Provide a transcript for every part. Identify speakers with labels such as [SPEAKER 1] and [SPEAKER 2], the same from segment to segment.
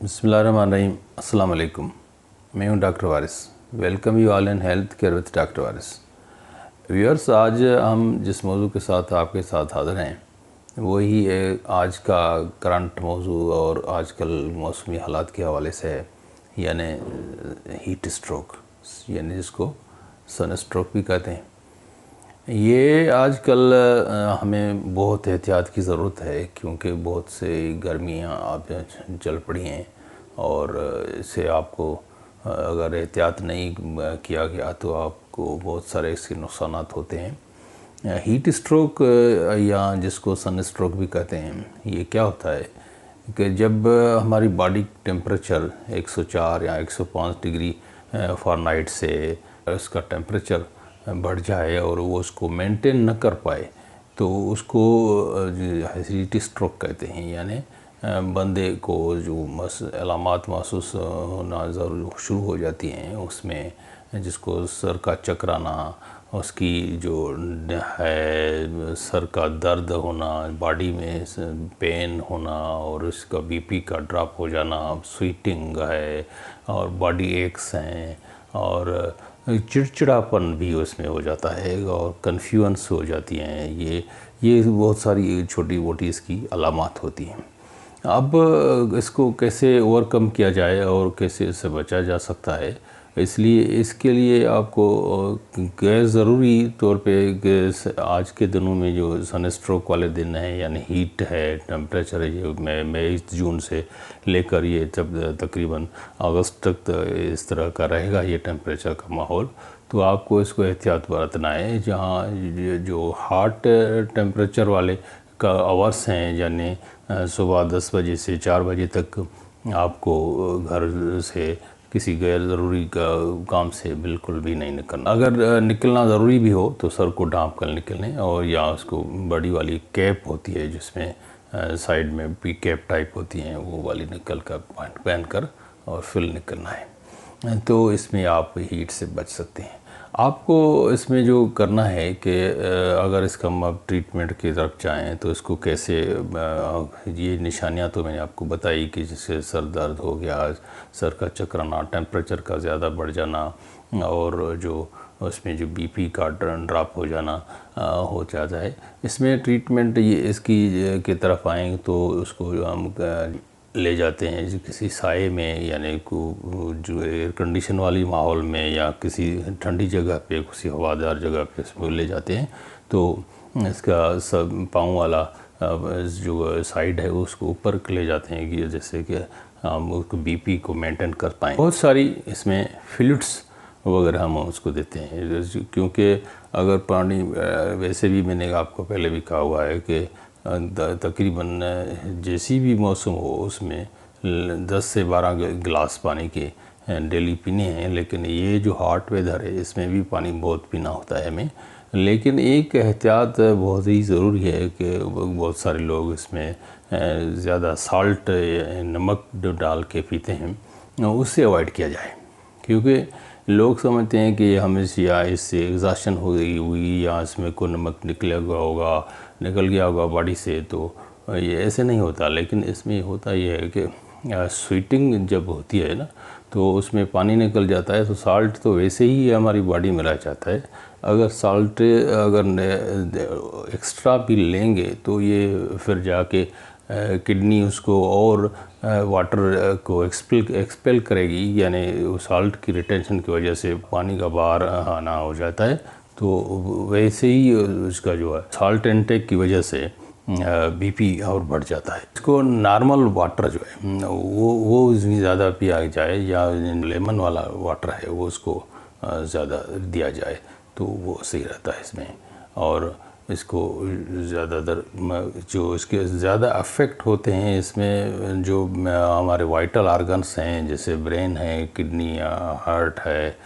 [SPEAKER 1] बिस्मिल्लाहिर्रहमानिर्रहीम, अस्सलाम वालेकुम। मैं हूं doctor Waris. Welcome you all in health care with doctor Waris. Viewers, आज हम जिस मौजू के साथ आपके साथ हाज़िर हैं वही है आज का करंट मौजू और आजकल मौसमी हालात के हवाले से है, यानी हीट स्ट्रोक, यानी जिसको सन स्ट्रोक भी कहते हैं। ये आजकल हमें बहुत एहतियात की ज़रूरत है, क्योंकि बहुत से गर्मियाँ आप चल पड़ी हैं और इससे आपको अगर एहतियात नहीं किया गया तो आपको बहुत सारे इसके नुकसानात होते हैं। हीट स्ट्रोक या जिसको सन स्ट्रोक भी कहते हैं, ये क्या होता है कि जब हमारी बॉडी टेम्परेचर 104 या 105 डिग्री फ़ारेनहाइट से इसका टेम्परेचर बढ़ जाए और वो उसको मेंटेन न कर पाए तो उसको हीट स्ट्रोक कहते हैं। यानी बंदे को जो अलामात महसूस होना ज़रूर शुरू हो जाती हैं उसमें, जिसको सर का चकराना, उसकी जो है सर का दर्द होना, बॉडी में पेन होना और उसका बीपी का ड्रॉप हो जाना, स्वेटिंग है और बॉडी एक्स हैं और चिड़चिड़ापन भी उसमें हो जाता है और कन्फ्यूजन्स हो जाती हैं। ये बहुत सारी छोटी मोटी इसकी अलामात होती हैं। अब इसको कैसे ओवरकम किया जाए और कैसे इससे बचा जा सकता है, इसलिए इसके लिए आपको गैर ज़रूरी तौर पे आज के दिनों में जो सन स्ट्रोक वाले दिन हैं, यानी हीट है, टेम्परेचर है, ये मई जून से लेकर ये जब तकरीबन अगस्त तक इस तरह का रहेगा ये टेम्परेचर का माहौल, तो आपको इसको एहतियात बरतना है। जहाँ जो हार्ट टेम्परेचर वाले का आवर्स हैं, यानी सुबह 10 बजे से 4 बजे तक आपको घर से किसी गैर ज़रूरी काम से बिल्कुल भी नहीं निकलना। अगर निकलना ज़रूरी भी हो तो सर को ढाँप कर निकलें, और या उसको बड़ी वाली कैप होती है जिसमें साइड में भी कैप टाइप होती हैं, वो वाली निकल कर पहन कर और फिर निकलना है। तो इसमें आप हीट से बच सकते हैं। आपको इसमें जो करना है कि अगर इसका हम आप ट्रीटमेंट की तरफ जाएँ तो इसको कैसे, ये निशानियां तो मैंने आपको बताई कि जैसे सर दर्द हो गया, सर का चकराना, टेम्परेचर का ज़्यादा बढ़ जाना और जो उसमें जो बीपी का ड्रॉप हो जाना हो जाता है। इसमें ट्रीटमेंट ये इसकी की तरफ आएँ तो उसको हम ले जाते हैं जो किसी साए में, यानी जो एयर कंडीशन वाली माहौल में या किसी ठंडी जगह पे, किसी हवादार जगह पे इसमें ले जाते हैं। तो इसका सब पाँव वाला जो साइड है उसको ऊपर ले जाते हैं कि जैसे कि हम उसको बीपी को मेंटेन कर पाएँ। बहुत सारी इसमें फ्लूइड्स वगैरह हम उसको देते हैं, क्योंकि अगर पानी वैसे भी मैंने आपको पहले भी कहा हुआ है कि तकरीबन जैसी भी मौसम हो उसमें 10 से 12 गिलास पानी के डेली पीने हैं। लेकिन ये जो हॉट वेदर है इसमें भी पानी बहुत पीना होता है हमें। लेकिन एक एहतियात बहुत ही ज़रूरी है कि बहुत सारे लोग इसमें ज़्यादा साल्ट, नमक जो डाल के पीते हैं, उससे अवॉइड किया जाए। क्योंकि लोग समझते हैं कि हमेशा इससे एग्जॉशन हो गई हुई या इसमें कोई नमक निकल गया होगा बॉडी से, तो ये ऐसे नहीं होता। लेकिन इसमें होता ये है कि स्वेटिंग जब होती है ना, तो उसमें पानी निकल जाता है, तो साल्ट तो वैसे ही हमारी बॉडी में रह जाता है। अगर साल्ट अगर एक्स्ट्रा भी लेंगे तो ये फिर जाके किडनी उसको और वाटर को एक्सपेल करेगी, यानी साल्ट की रिटेंशन की वजह से पानी का बाहर आना हो जाता है। तो वैसे ही उसका जो है साल्ट इनटेक की वजह से बीपी और बढ़ जाता है। इसको नॉर्मल वाटर जो है वो ज़्यादा पिया जाए, या लेमन वाला वाटर है वो उसको ज़्यादा दिया जाए तो वो सही रहता है इसमें। और इसको ज़्यादातर जो इसके ज़्यादा अफेक्ट होते हैं इसमें जो हमारे वाइटल ऑर्गन्स हैं, जैसे ब्रेन है, किडनी या हार्ट है,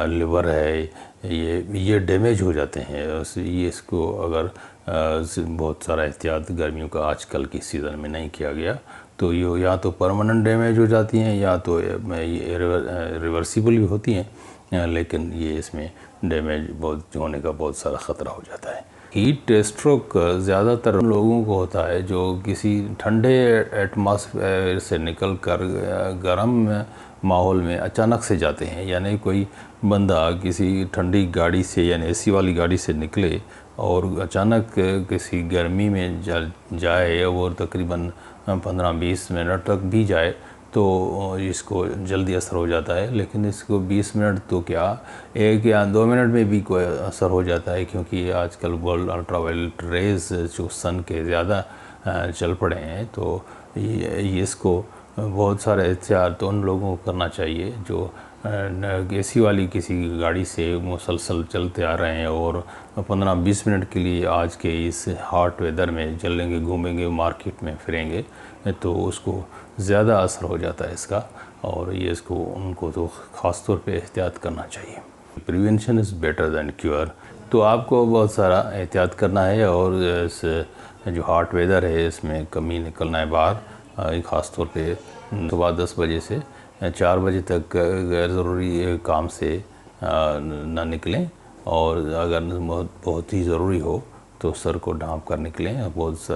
[SPEAKER 1] लिवर है, ये डैमेज हो जाते हैं। ये इसको अगर बहुत सारा एहतियात गर्मियों का आजकल की सीज़न में नहीं किया गया तो ये या तो परमानेंट डैमेज हो जाती हैं या तो ये रिवर्सिबल भी होती हैं। लेकिन ये इसमें डैमेज बहुत होने का बहुत सारा ख़तरा हो जाता है। हीट स्ट्रोक ज़्यादातर लोगों को होता है जो किसी ठंडे एटमॉस्फेयर से निकल कर गर्म माहौल में अचानक से जाते हैं। यानी कोई बंदा किसी ठंडी गाड़ी से यानी एसी वाली गाड़ी से निकले और अचानक किसी गर्मी में जाए और तकरीबन 15-20 मिनट तक भी जाए तो इसको जल्दी असर हो जाता है। लेकिन इसको 20 मिनट तो क्या 1 या 2 मिनट में भी कोई असर हो जाता है, क्योंकि आजकल वर्ल्ड अल्ट्रावायलेट रेज जो सन के ज़्यादा चल पड़े हैं। तो ये इसको बहुत सारे एहतियात तो उन लोगों को करना चाहिए जो एसी वाली किसी गाड़ी से मुसलसल चलते आ रहे हैं और 15-20 मिनट के लिए आज के इस हॉट वेदर में चलेंगे, घूमेंगे, मार्केट में फिरेंगे तो उसको ज़्यादा असर हो जाता है इसका। और ये इसको उनको तो ख़ास तौर पे एहतियात करना चाहिए। Prevention is better than cure. तो आपको बहुत सारा एहतियात करना है और इस जो हॉट वेदर है इसमें कमी निकलना है बाहर। ख़ास तौर पे सुबह 10 बजे से 4 बजे तक गैर ज़रूरी काम से ना निकलें, और अगर बहुत ही ज़रूरी हो तो सर को ढाँप कर निकलें। बहुत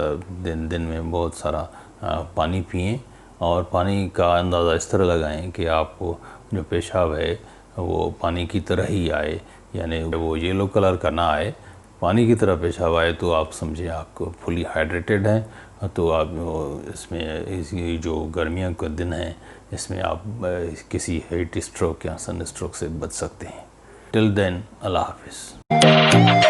[SPEAKER 1] दिन में बहुत सारा पानी पिएं, और पानी का अंदाज़ा इस तरह लगाएं कि आपको जो पेशाब है वो पानी की तरह ही आए, यानी वो येलो कलर का ना आए, पानी की तरह पेशाब आए तो आप समझें आपको फुली हाइड्रेटेड हैं। तो आप इसमें इसी जो गर्मियों का दिन है इसमें आप किसी हीट स्ट्रोक या सन स्ट्रोक से बच सकते हैं। टिल देन, अल्लाह हाफिज़।